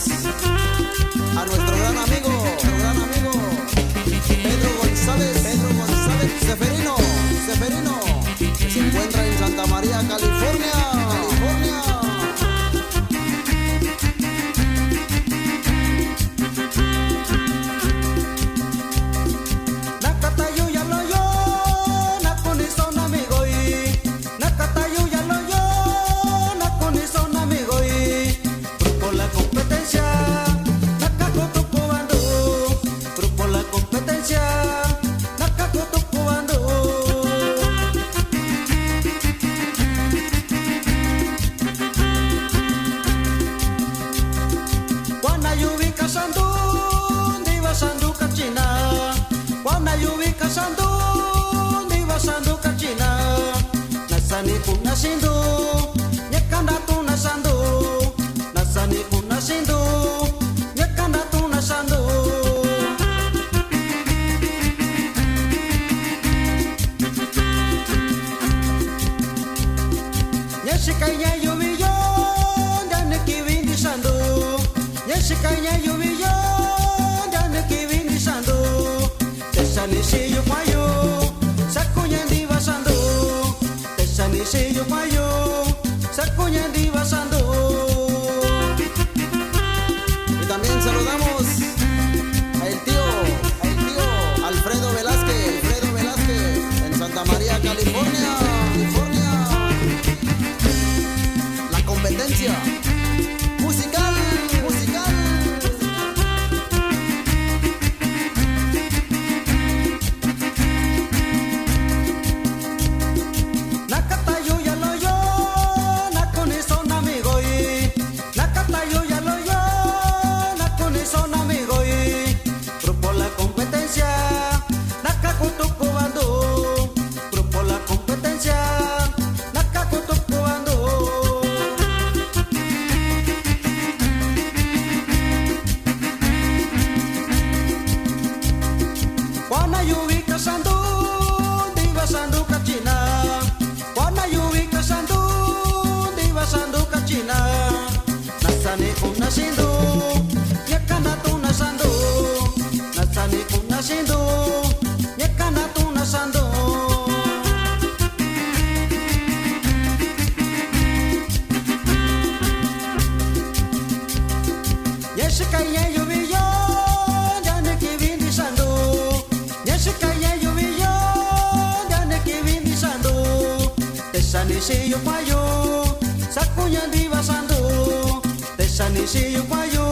a nuestro gran amigo Pedro González, Seferino, que se encuentra en Santa María, California. Nasani kunasindu, nyakanda tunasandu. Nasani kunasindu, nyakanda tunasandu. Nyesikanya yubiyo, dane kivindi sandu. Nyesikanya yubiyo, dane kivindi sandu. Tesani siyo kwayo, sakunya ndiva sandu. Tesani siyo kwayo, sakunya ndiva sandu. Y también saludamos a el tío Alfredo Velázquez en Santa María, California. La competencia musical. Nakatayo yaloyo, nakone son amigo y Nakatayo yaloyo, nakone son amigo y Grupo La Competencia, nakakutuku bando. Grupo La Competencia, nakakutuku bando. Wana yubika sandu, diva sandu kachina. Wana yubika sandu, diva sandu kachina. Nasani kunasindu, nyakana tunasandu. Nasani kunasindu, nyakana tunasandu. Nyesikanya yubiyo, dane kivindi sandu. Nyesikanya yubiyo, dane kivindi sandu. Tesani siyo kwayo, sakunya ndiva sandu. Tesani siyo kwayo,